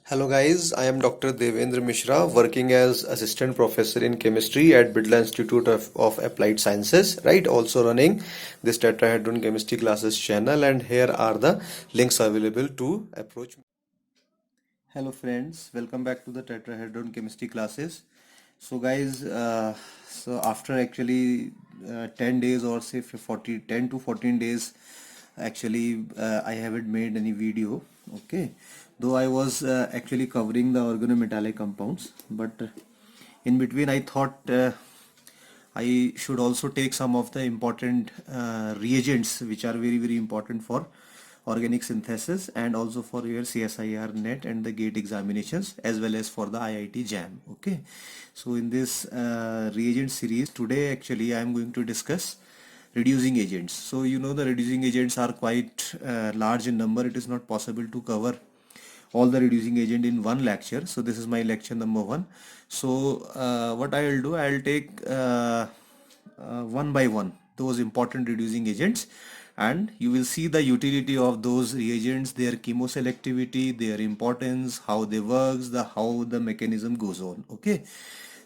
Hello guys, I am Dr. Devendra Mishra, working as Assistant Professor in Chemistry at Bidla Institute of Applied Sciences, right? Also running this Tetrahedron Chemistry Classes channel, and here are the links available to approach me. Hello friends, welcome back to the Tetrahedron Chemistry Classes. So guys, so after actually 10 days or say 10 to 14 days, actually I haven't made any video, okay, though I was actually covering the organometallic compounds, but in between I thought I should also take some of the important reagents which are very important for organic synthesis and also for your CSIR net and the gate examinations, as well as for the IIT JAM. Okay, so in this reagent series today actually I am going to discuss reducing agents. So you know the reducing agents are quite large in number. It is not possible to cover all the reducing agent in one lecture. So this is my lecture number one. So what I will do, I will take one by one those important reducing agents, and you will see the utility of those reagents, their chemoselectivity, their importance, how they works, how the mechanism goes on. Okay,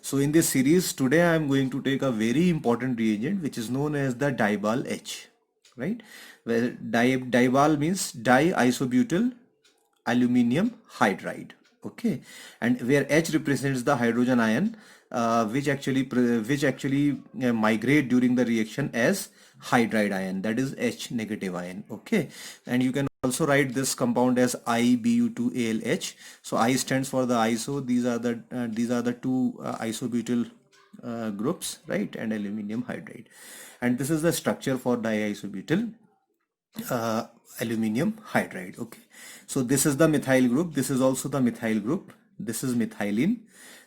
so in this series today I am going to take a very important reagent which is known as the Dibal H, right? Where Dibal means diisobutyl aluminium hydride. Okay, and where H represents the hydrogen ion, which actually migrate during the reaction as hydride ion, that is H negative ion. Okay, and you can also write this compound as IBU2ALH. So I stands for the iso. These are the two isobutyl groups, right, and aluminium hydride, and this is the structure for diisobutyl uh, aluminium hydride. Okay, so this is the methyl group, this is also the methyl group, this is methylene,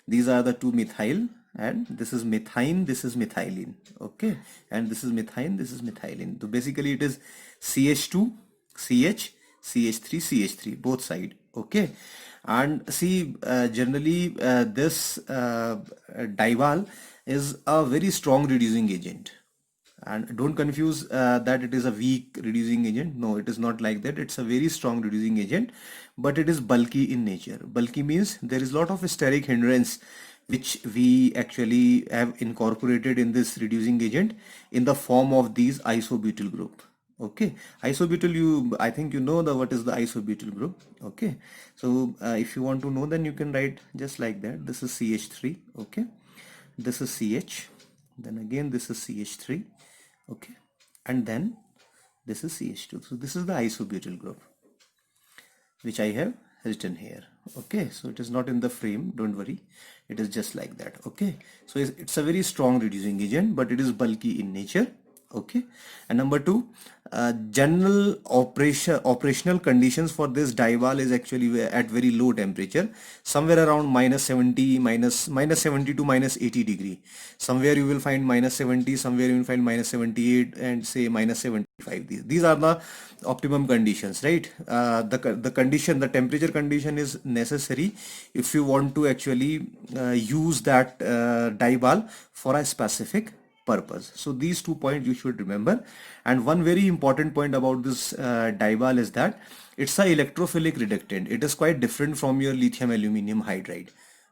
these are the two methyl, and this is methine, this is methylene. Okay, and this is methine, this is methylene. So basically it is CH2 CH CH3 CH3 both side. Okay, and see generally this dival is a very strong reducing agent, and don't confuse that it is a weak reducing agent. No, it is not like that. It's a very strong reducing agent, but it is bulky in nature. Bulky means there is a lot of steric hindrance which we actually have incorporated in this reducing agent in the form of these isobutyl group. Okay, isobutyl, I think you know the what is the isobutyl group. Okay, so if you want to know, then you can write just like that. This is CH3. Okay, this is CH, then again this is CH3. Okay, and then this is CH2. So this is the isobutyl group which I have written here. Okay, so it is not in the frame, don't worry, it is just like that. Okay, so it's a very strong reducing agent, but it is bulky in nature. Okay, and number two, general operational conditions for this dival is actually at very low temperature, somewhere around minus 70 to minus 80 degree. Somewhere you will find minus 70, somewhere you will find minus 78, and say minus 75. These are the optimum conditions, right? The temperature condition is necessary if you want to actually use that dival for a specific purpose. So these 2 points you should remember. And one very important point about this dival is that it's a electrophilic reductant. It is quite different from your lithium aluminium hydride.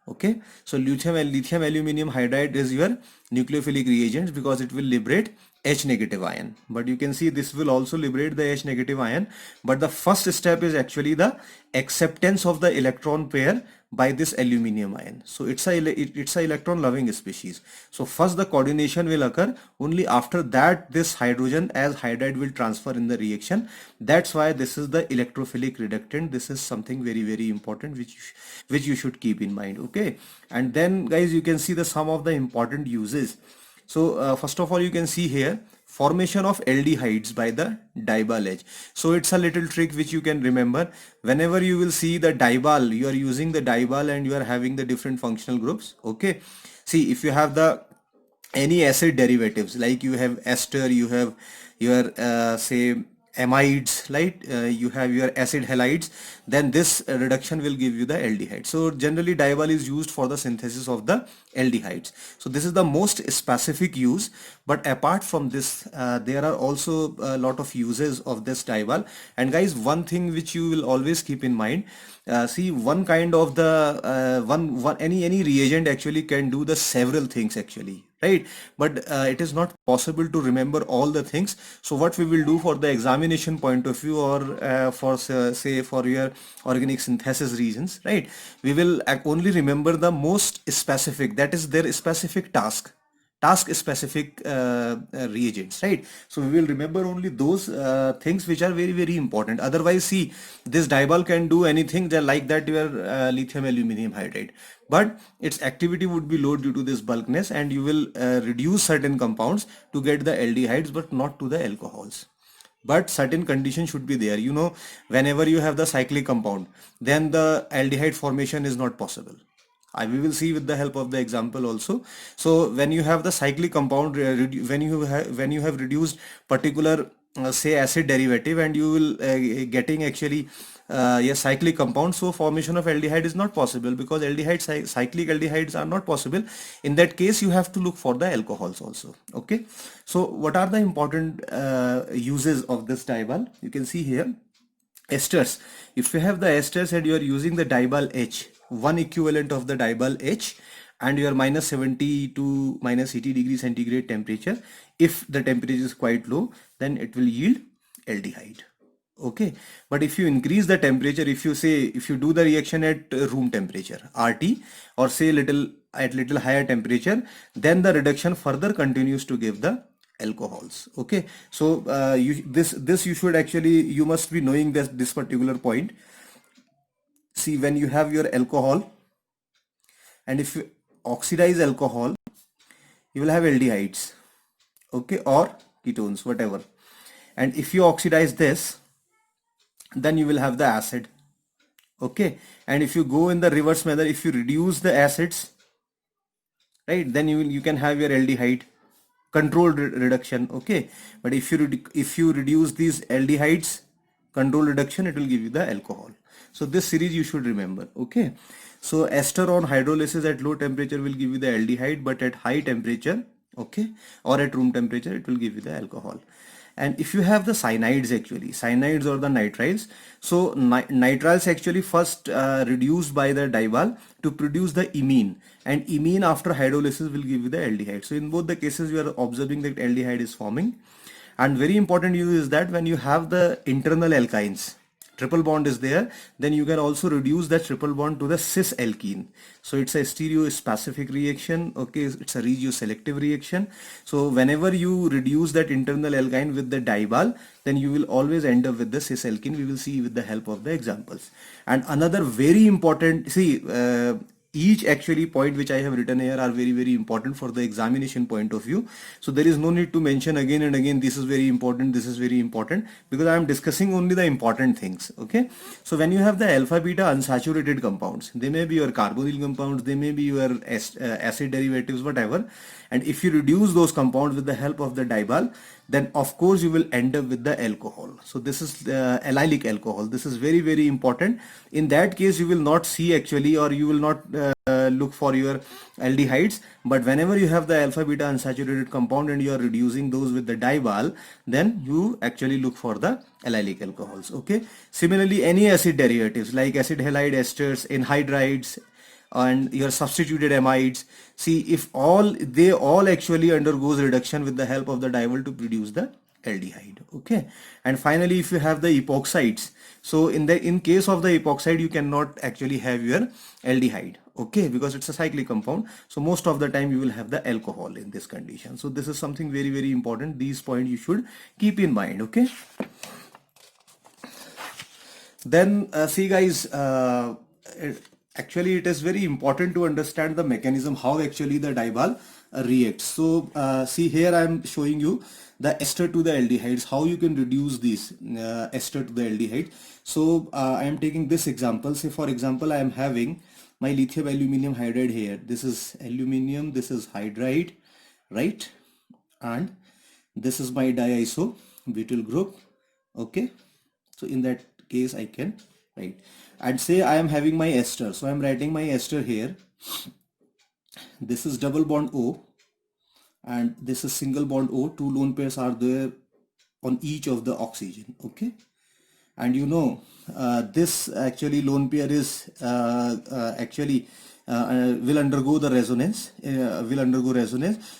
Okay, so lithium aluminium hydride is your nucleophilic reagent because it will liberate H negative ion, but you can see this will also liberate the H negative ion, but the first step is actually the acceptance of the electron pair by this aluminium ion. So it's a electron loving species. So first the coordination will occur, only after that this hydrogen as hydride will transfer in the reaction. That's why this is the electrophilic reductant. This is something very important which you should keep in mind. Okay, and then guys, you can see the some of the important uses. So first of all, you can see here formation of aldehydes by the dival H. So it's a little trick which you can remember. Whenever you will see the dival, you are using the dival and you are having the different functional groups. Okay, see if you have the any acid derivatives, like you have ester, you have your say amides, right? You have your acid halides, then this reduction will give you the aldehyde. So generally diol is used for the synthesis of the aldehydes. So this is the most specific use, but apart from this there are also a lot of uses of this diol. And guys, one thing which you will always keep in mind, see, one kind of the any reagent actually can do the several things actually, right? But it is not possible to remember all the things. So what we will do for the examination point of view, or for say for your organic synthesis reasons, right, we will only remember the most specific, that is their specific task specific reagents, right? So we will remember only those things which are very very important. Otherwise, see, this diol can do anything that, like that your lithium aluminum hydride, but its activity would be low due to this bulkness, and you will reduce certain compounds to get the aldehydes but not to the alcohols. But certain conditions should be there, you know, whenever you have the cyclic compound, then the aldehyde formation is not possible. We will see with the help of the example also. So when you have the cyclic compound, when you have reduced particular say acid derivative, and you will getting actually a cyclic compound, so formation of aldehyde is not possible, because cyclic aldehydes are not possible. In that case, you have to look for the alcohols also. Okay, so what are the important uses of this diol? You can see here esters. If you have the esters and you are using the diol H, one equivalent of the diol H, and your minus 70 to minus 80 degrees centigrade temperature, if the temperature is quite low, then it will yield aldehyde. Okay, but if you increase the temperature, if you do the reaction at room temperature RT, or say little higher temperature, then the reduction further continues to give the alcohols. Okay, so this you should actually, you must be knowing this particular point. See, when you have your alcohol, and if you oxidize alcohol, you will have aldehydes, okay, or ketones, whatever. And if you oxidize this, then you will have the acid. Okay, and if you go in the reverse manner, if you reduce the acids, right, then you can have your aldehyde, controlled reduction. Okay, but if you reduce these aldehydes, controlled reduction, it will give you the alcohol. So this series you should remember. Okay, so ester on hydrolysis at low temperature will give you the aldehyde, but at high temperature, okay, or at room temperature, it will give you the alcohol. And if you have the cyanides, actually cyanides or the nitriles, so nitriles actually first reduced by the diol to produce the imine, and imine after hydrolysis will give you the aldehyde. So in both the cases you are observing that aldehyde is forming. And very important use is that when you have the internal alkynes, triple bond is there, then you can also reduce that triple bond to the cis alkene. So it's a stereospecific reaction. Okay, it's a regioselective reaction. So whenever you reduce that internal alkyne with the diol, then you will always end up with the cis alkene. We will see with the help of the examples. And another very important, see, each actually point which I have written here are very very important for the examination point of view. So there is no need to mention again and again, this is very important, this is very important, because I am discussing only the important things. Okay, so when you have the alpha beta unsaturated compounds, they may be your carbonyl compounds, they may be your acid derivatives, whatever, and if you reduce those compounds with the help of the diol, then of course you will end up with the alcohol. So this is allylic alcohol. This is very very important. In that case you will not see actually, or you will not look for your aldehydes, but whenever you have the alpha beta unsaturated compound and you are reducing those with the diol, then you actually look for the allylic alcohols. Okay, similarly any acid derivatives like acid halide esters, anhydrides, and your substituted amides, see, if they all actually undergoes reduction with the help of the diol to produce the aldehyde. Okay, and finally if you have the epoxides, so in case of the epoxide you cannot actually have your aldehyde, okay, because it's a cyclic compound. So most of the time you will have the alcohol in this condition. So this is something very very important. These points you should keep in mind. Okay, then see guys, actually it is very important to understand the mechanism how actually the diol reacts. So see, here I am showing you the ester to the aldehydes, how you can reduce these ester to the aldehyde. So I am taking this example. Say for example I am having my lithium aluminum hydride here. This is aluminium, this is hydride, right, and this is my diiso butyl group. Okay, so in that case I can write, and say I am having my ester, so I am writing my ester here. This is double bond O and this is single bond O. Two lone pairs are there on each of the oxygen. Okay, and you know this actually lone pair is actually will undergo the resonance,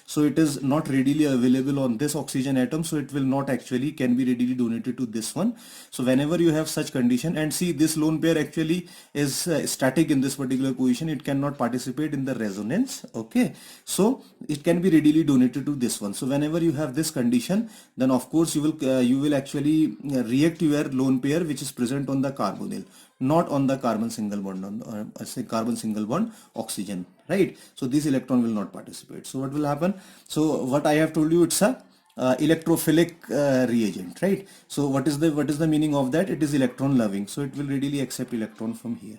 so it is not readily available on this oxygen atom, so it will not actually can be readily donated to this one. So whenever you have such condition, and see this lone pair actually is static in this particular position, it cannot participate in the resonance. Okay, so it can be readily donated to this one. So whenever you have this condition, then of course you will actually react your lone pair which is present on the carbonyl, not on the carbon single bond on say carbon single bond oxygen, right? So this electron will not participate. So what will happen? So what I have told you, it's a electrophilic reagent, right? So what is the meaning of that? It is electron loving, so it will readily accept electron from here.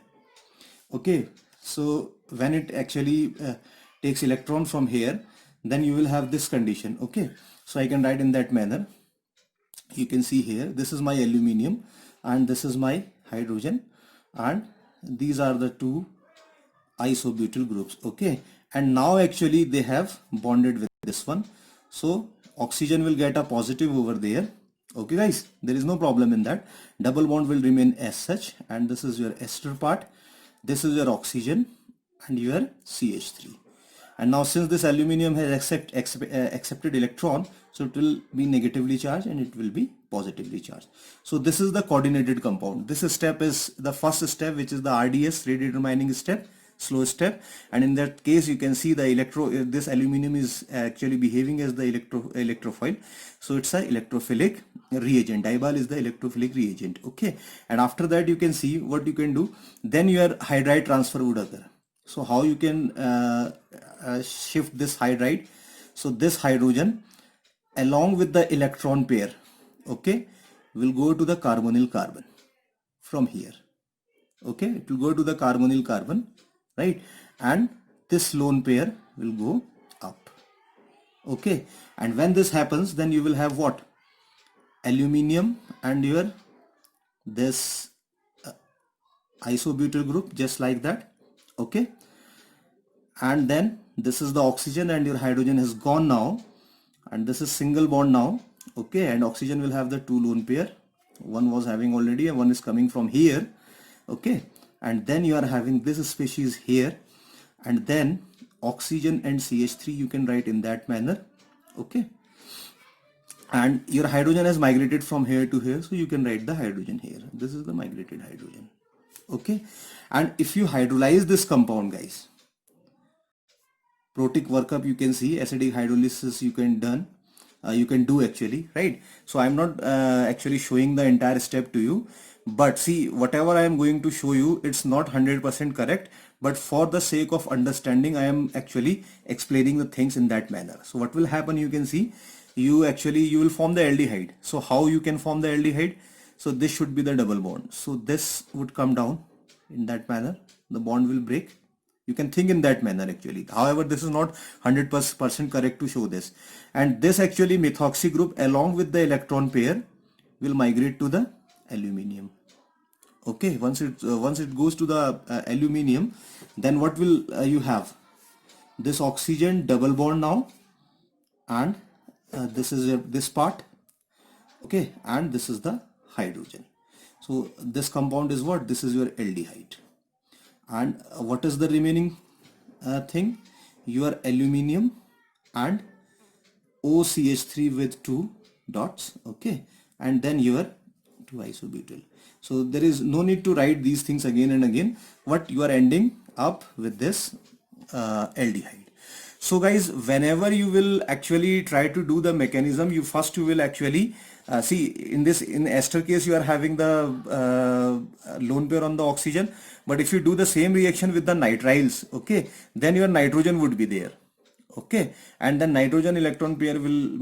Okay, so when it actually takes electron from here, then you will have this condition. Okay, so I can write in that manner. You can see here, this is my aluminium and this is my hydrogen, and these are the two isobutyl groups. Okay, and now actually they have bonded with this one, so oxygen will get a positive over there. Okay guys, there is no problem in that. Double bond will remain as such, and this is your ester part, this is your oxygen and your CH3. And now since this aluminium has accepted electron, so it will be negatively charged and it will be positively charged. So this is the coordinated compound. This step is the first step, which is the RDS, rate determining step, slow step, and in that case you can see the this aluminium is actually behaving as the electrophile, so it's a electrophilic reagent. Diebal is the electrophilic reagent. Okay, and after that you can see what you can do, then your hydride transfer would occur. So how you can shift this hydride? So this hydrogen along with the electron pair, okay, will go to the carbonyl carbon from here. Okay, it will go to the carbonyl carbon, right? And this lone pair will go up. Okay, and when this happens, then you will have what? Aluminium and your this isobutyl group, just like that. Okay, and then this is the oxygen and your hydrogen has gone now, and this is single bond now. Okay, and oxygen will have the two lone pair, one was having already and one is coming from here. Okay, and then you are having this species here, and then oxygen and CH3 you can write in that manner. Okay, and your hydrogen has migrated from here to here, so you can write the hydrogen here. This is the migrated hydrogen. Okay, and if you hydrolyze this compound, guys, protic workup, you can see acidic hydrolysis you can do actually, right? So I'm not actually showing the entire step to you, but see, whatever I am going to show you, it's not 100% correct, but for the sake of understanding I am actually explaining the things in that manner. So what will happen, you can see, you will form the aldehyde. So how you can form the aldehyde? So this should be the double bond, so this would come down in that manner, the bond will break. You can think in that manner actually. However, this is not 100% correct to show this. And this actually methoxy group along with the electron pair will migrate to the aluminium. Okay, once it goes to the aluminium, then what will you have? This oxygen double bond now, and this is this part. Okay, and this is the hydrogen. So this compound is what? This is your aldehyde. And what is the remaining thing? Your aluminium and OCH3 with two dots. Okay, and then your 2 isobutyl. So there is no need to write these things again and again. What you are ending up with this aldehyde. So guys, whenever you will actually try to do the mechanism, you will actually see in ester case you are having the lone pair on the oxygen, but if you do the same reaction with the nitriles, okay, then your nitrogen would be there. Okay, and then nitrogen electron pair will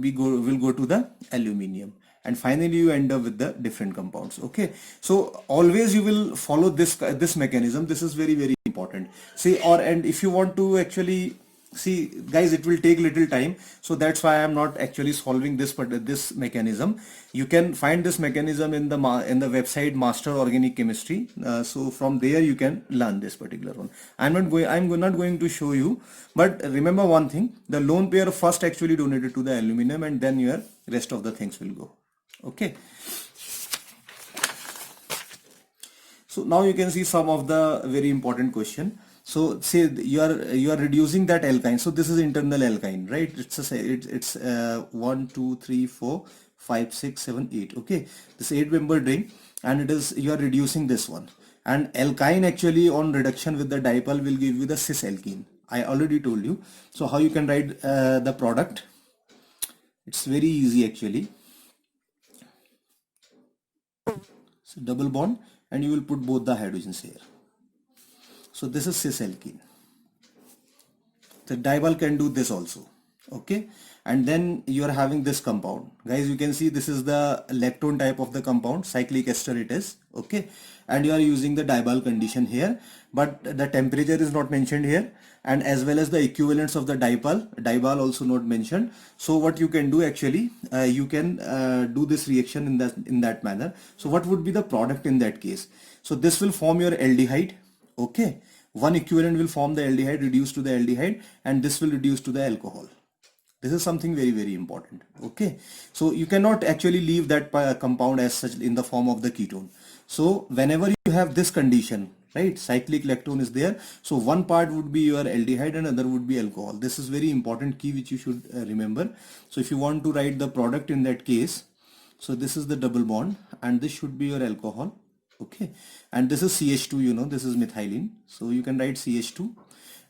go to the aluminium, and finally you end up with the different compounds. Okay, so always you will follow this mechanism. This is very important. See, and if you want to actually See guys, it will take little time, so that's why I'm not actually solving this, but this mechanism you can find this mechanism in the website Master Organic Chemistry. So from there you can learn this particular one. I'm not going to show you, but remember one thing: the lone pair first actually donated to the aluminum, and then your rest of the things will go. Okay. So now you can see some of the very important question. So say you are reducing that alkyne. So this is internal alkyne, right? It's 1, 2, 3, 4, 5, 6, 7, 8. Okay, this 8-member ring, and it is you are reducing this one. And alkyne actually on reduction with the dipole will give you the cis alkene. I already told you. So how you can write the product? It's very easy actually. So double bond, and you will put both the hydrogens here. So this is cis alkene. The dipole can do this also. Okay, and then you are having this compound, guys. You can see this is the lactone type of the compound, cyclic ester it is. Okay, and you are using the dipole condition here, but the temperature is not mentioned here, and as well as the equivalence of the dipole also not mentioned. So what you can do actually, you can do this reaction in that manner. So what would be the product in that case? So this will form your aldehyde. Okay, one equivalent will form the aldehyde, reduce to the aldehyde, and this will reduce to the alcohol. This is something very, very important. Okay, so you cannot actually leave that compound as such in the form of the ketone. So whenever you have this condition, right, cyclic lactone is there, so one part would be your aldehyde and other would be alcohol. This is very important key which you should remember. So if you want to write the product in that case, so this is the double bond, and this should be your alcohol. Okay, and this is CH2, you know, this is methylene, so you can write CH2,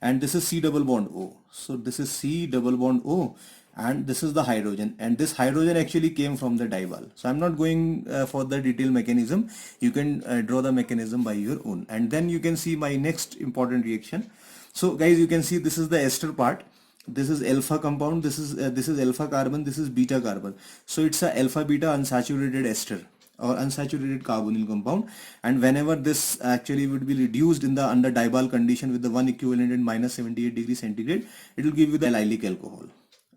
and this is C double bond O. So this is C double bond O, and this is the hydrogen, and this hydrogen actually came from the dipole. So I'm not going for the detailed mechanism. You can draw the mechanism by your own, and then you can see my next important reaction. So guys, you can see this is the ester part. This is alpha compound, this is alpha carbon, this is beta carbon. So it's a alpha beta unsaturated ester or unsaturated carbonyl compound, and whenever this actually would be reduced in the under dipole condition with the one equivalent at minus 78 degrees centigrade, it will give you the allylic alcohol.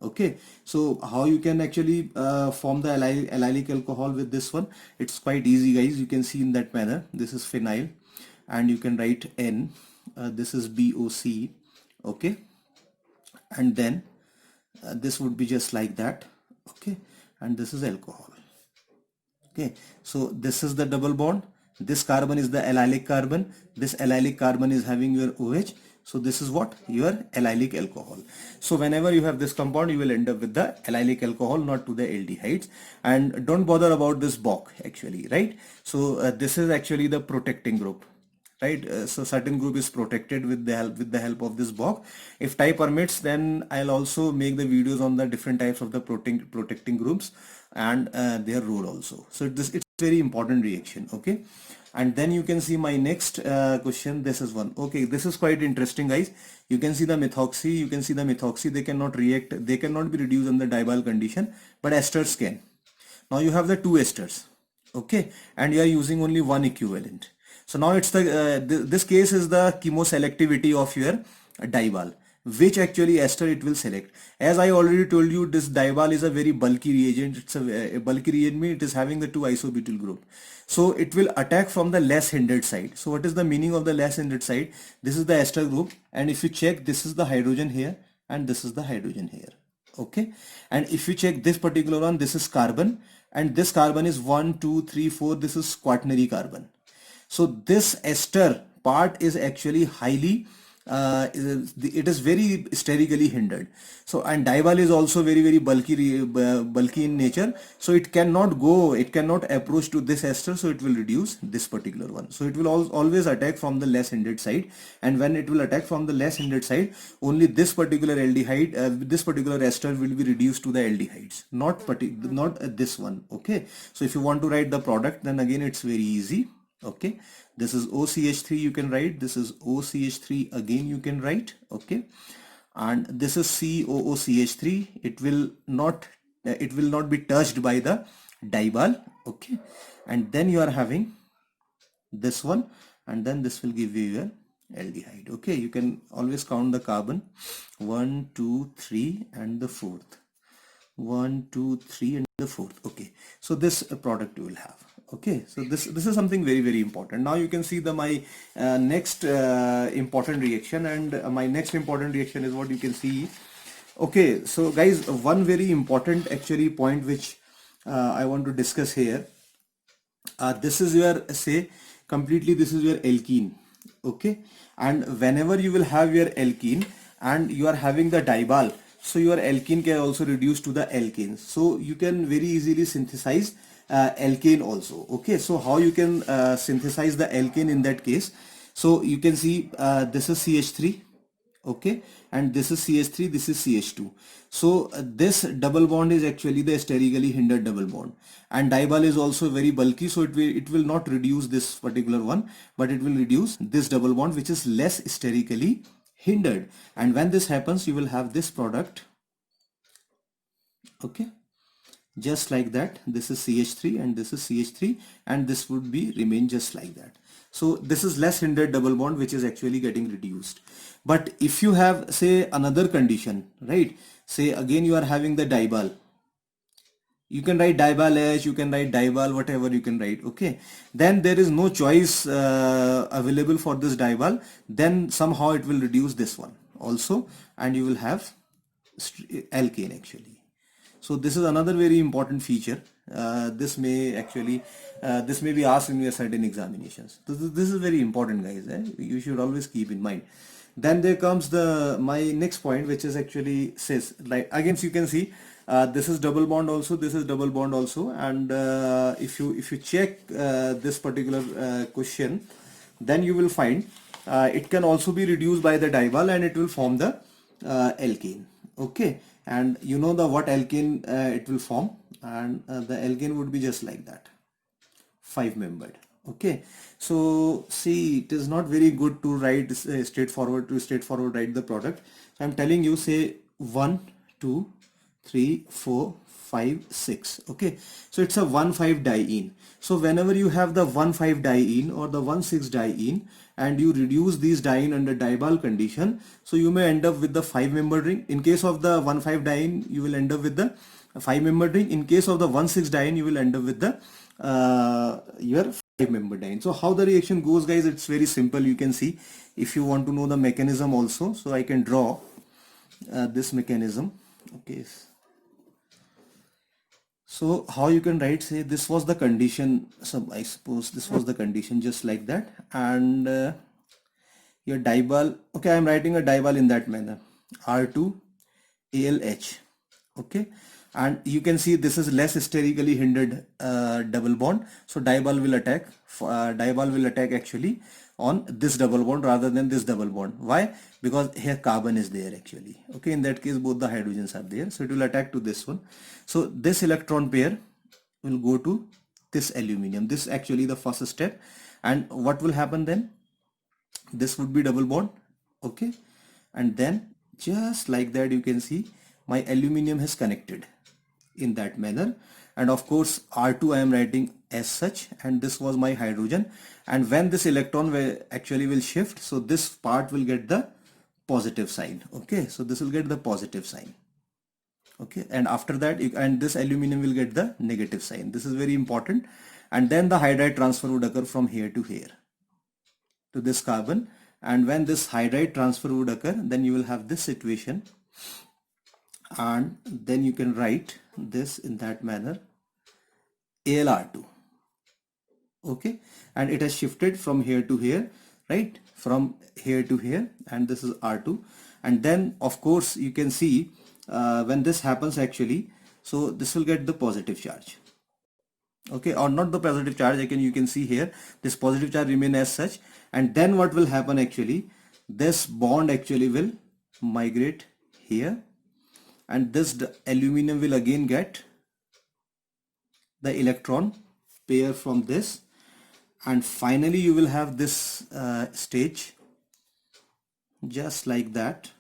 Okay, so how you can actually form the allylic alcohol with this one? It's quite easy, guys. You can see in that manner. This is phenyl, and you can write N. This is BOC. Okay, and then this would be just like that. Okay, and this is alcohol. Okay, so this is the double bond. This carbon is the allylic carbon. This allylic carbon is having your OH. So this is what? Your allylic alcohol. So whenever you have this compound, you will end up with the allylic alcohol, not to the aldehydes. And don't bother about this BOC actually, right? So this is actually the protecting group, right? So certain group is protected with the help of this BOC. If time permits, then I'll also make the videos on the different types of the protecting groups and their role also. So it's very important reaction. Okay, and then you can see my next question. This is one. Okay, this is quite interesting, guys. You can see the methoxy. You can see the methoxy. They cannot react. They cannot be reduced under dipole condition, but esters can. Now you have the two esters. Okay, and you are using only one equivalent. So now it's the this case is the chemoselectivity of your dipole, which actually ester it will select. As I already told you, this dipole is a very bulky reagent. It's a bulky reagent, means it is having the two isobutyl group. So it will attack from the less hindered side. So what is the meaning of the less hindered side? This is the ester group, and if you check, this is the hydrogen here and this is the hydrogen here. Okay, and if you check this particular one, this is carbon, and this carbon is 1, 2, 3, 4. This is quaternary carbon. So this ester part is actually highly it is very sterically hindered. So, and dipole is also very bulky in nature, so it cannot approach to this ester, so it will reduce this particular one. So it will always attack from the less hindered side, and when it will attack from the less hindered side, only this particular aldehyde, this particular ester will be reduced to the aldehydes, not this one. Okay, so if you want to write the product, then again it's very easy. Okay, this is OCH3, you can write. This is OCH3 again, you can write. Okay, and this is COOCH3. It will not be touched by the dipole. Okay, and then you are having this one, and then this will give you your aldehyde. Okay, you can always count the carbon, 1 2 3 and the fourth, 1 2 3 and the fourth. Okay, so this product you will have. Okay, so this is something very very important. Now you can see the my next important reaction, and my next important reaction is what you can see. Okay, so guys, one very important actually point which I want to discuss here. This is your, say, completely this is your alkene. Okay, and whenever you will have your alkene and you are having the diol, so your alkene can also reduce to the alkane, so you can very easily synthesize alkane also. Okay, so how you can synthesize the alkane in that case? So you can see this is CH3. Okay, and this is CH3, this is CH2. So this double bond is actually the sterically hindered double bond, and diol is also very bulky, so it will not reduce this particular one, but it will reduce this double bond which is less sterically hindered. And when this happens, you will have this product. Okay, just like that. This is CH3 and this is CH3, and this would be remain just like that. So this is less hindered double bond which is actually getting reduced. But if you have, say, another condition, right, say again you are having the diol, you can write diol H, you can write diol, whatever you can write. Okay, then there is no choice available for this diol, then somehow it will reduce this one also, and you will have alkane actually. So this is another very important feature. This may actually this may be asked in your certain examinations. This is very important, guys. You should always keep in mind. Then there comes the my next point, which is actually cis. Like again, so you can see this is double bond also, this is double bond also, and if you check this particular question, then you will find it can also be reduced by the diol and it will form the alkane. Okay, and you know the what alkane it will form, and the alkane would be just like that, 5-membered. Okay, so see, it is not very good to write straightforward write the product. So I'm telling you, say 1 2 3 4 5 6. Okay, so it's a 1,5-diene. So whenever you have the 1,5-diene or the 1,6-diene and you reduce these diene under diol condition, so you may end up with the 5-membered ring. In case of the 1,5-diene, you will end up with the 5-membered ring. In case of the 1,6-diene, you will end up with the your 5-membered diene. So how the reaction goes, guys, it's very simple. You can see, if you want to know the mechanism also, so I can draw this mechanism. Okay, so how you can write, say this was the condition, so I suppose this was the condition, just like that, and your diol. Okay, I'm writing a diol in that manner, R2 ALH. Okay, and you can see this is less sterically hindered double bond, so diol will attack actually on this double bond rather than this double bond. Why? Because here carbon is there actually. Okay, in that case both the hydrogens are there, so it will attack to this one. So this electron pair will go to this aluminium. This is actually the first step, and what will happen then? This would be double bond. Okay, and then just like that, you can see my aluminium has connected in that manner, and of course R2 I am writing as such, and this was my hydrogen, and when this electron will shift, so this part will get the positive sign. Okay, so this will get the positive sign. Okay, and after that and this aluminum will get the negative sign. This is very important. And then the hydride transfer would occur from here to here to this carbon, and when this hydride transfer would occur, then you will have this situation, and then you can write this in that manner, AlR2. Okay, and it has shifted from here to here, right, from here to here, and this is R2. And then of course you can see when this happens actually, so this will get the positive charge. Okay, or not the positive charge, again you can see here this positive charge remain as such, and then what will happen actually, this bond actually will migrate here, and this aluminum will again get the electron pair from this, and finally you will have this stage just like that,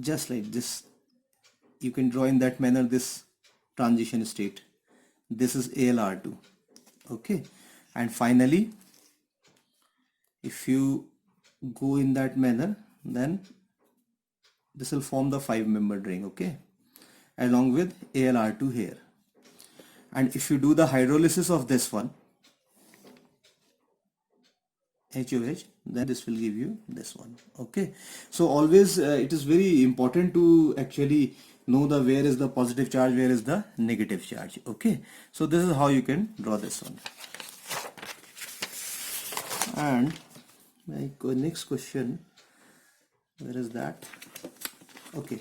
just like this. You can draw in that manner this transition state. This is AlR2. Okay, and finally if you go in that manner, then this will form the 5-membered ring, okay, along with Al2 here. And if you do the hydrolysis of this one, HOH, then this will give you this one, okay. So always it is very important to actually know the where is the positive charge, where is the negative charge, okay. So this is how you can draw this one. And my next question, where is that? Okay,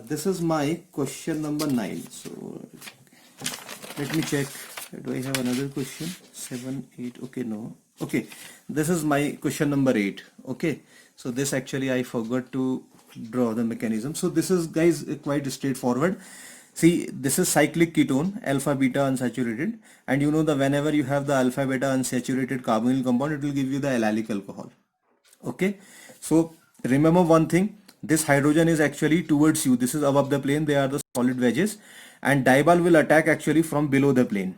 this is my question number 9. So let me check, do I have another question? 7, 8, okay, no, okay, this is my question number 8, okay. So this actually I forgot to draw the mechanism. So this is, guys, quite straightforward. See, this is cyclic ketone, alpha beta unsaturated, and you know that whenever you have the alpha beta unsaturated carbonyl compound, it will give you the allylic alcohol, okay. So remember one thing, this hydrogen is actually towards you, this is above the plane, they are the solid wedges, and dibal will attack actually from below the plane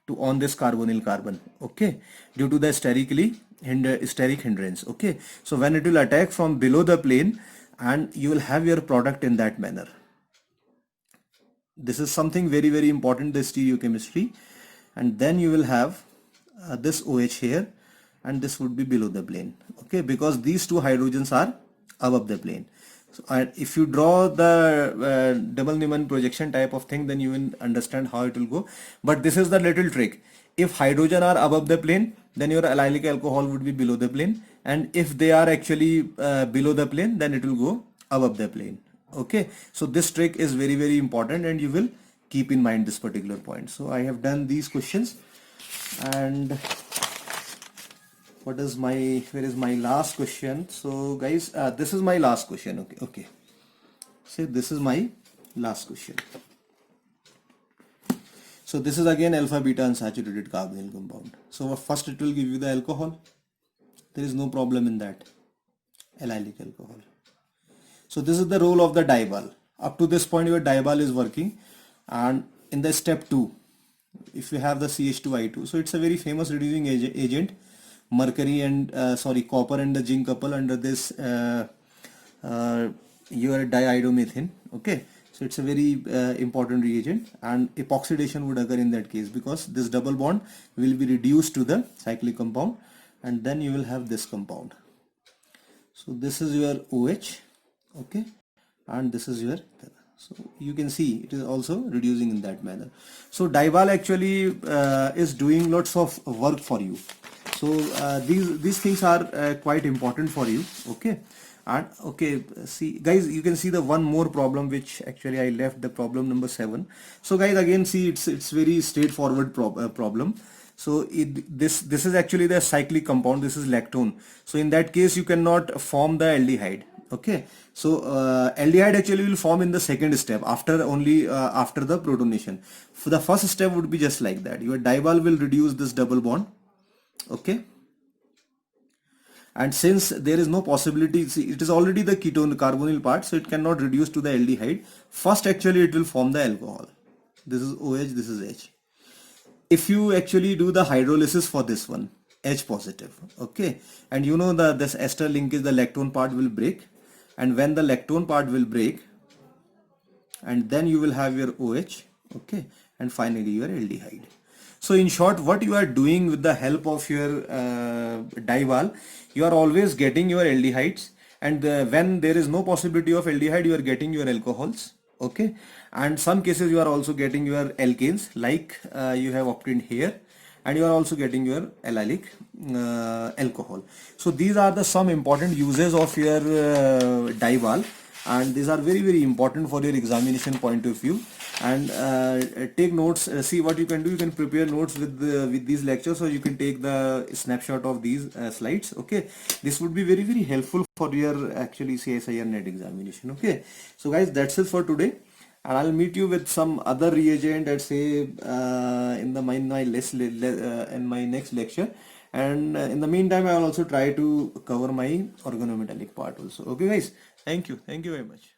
to on this carbonyl carbon, okay, due to the steric hindrance, okay. So when it will attack from below the plane, and you will have your product in that manner. This is something very, very important, the stereochemistry. And then you will have this OH here, and this would be below the plane, okay, because these two hydrogens are above the plane. So if you draw the double Newman projection type of thing, then you will understand how it will go. But this is the little trick. If hydrogen are above the plane, then your allylic alcohol would be below the plane, and if they are actually below the plane, then it will go above the plane, okay. So this trick is very, very important, and you will keep in mind this particular point. So I have done these questions, and where is my last question? So guys, this is my last question, okay. So this is my last question. So this is again alpha beta unsaturated carbonyl compound. So first it will give you the alcohol. There is no problem in that, allylic alcohol. So this is the role of the dibal. Up to this point your dibal is working, and in the step 2, if you have the CH2I2, so it's a very famous reducing agent, mercury and copper and the zinc couple under this your diiodomethane, okay. So it's a very important reagent, and epoxidation would occur in that case, because this double bond will be reduced to the cyclic compound, and then you will have this compound. So this is your OH, okay, and this is your, so you can see it is also reducing in that manner. So dibal actually is doing lots of work for you. So these things are quite important for you, okay. And okay, see guys, you can see the one more problem which actually I left, the problem number 7. So guys, again see, it's very straightforward problem. So this is actually the cyclic compound, this is lactone. So in that case you cannot form the aldehyde, okay. So aldehyde actually will form in the second step, after after the protonation. For the first step would be just like that, your dibal will reduce this double bond, okay. And since there is no possibility, see, it is already the ketone, the carbonyl part, so it cannot reduce to the aldehyde. First actually it will form the alcohol. This is OH, this is H. If you actually do the hydrolysis for this one, H positive, okay, and you know that this ester linkage, the lactone part will break, and when the lactone part will break, and then you will have your OH, okay, and finally your aldehyde. So in short, what you are doing with the help of your dibal, you are always getting your aldehydes, and when there is no possibility of aldehyde, you are getting your alcohols, okay, and some cases you are also getting your alkanes, like you have obtained here, and you are also getting your allylic alcohol. So these are the some important uses of your dibal, and these are very, very important for your examination point of view. And take notes, see what you can do, you can prepare notes with these lectures, or you can take the snapshot of these slides, okay. This would be very, very helpful for your actually CSIR net examination, okay. So guys, that's it for today, and I'll meet you with some other reagent, let's say in my next lecture. And in the meantime, I will also try to cover my organometallic part also, okay guys. Thank you very much.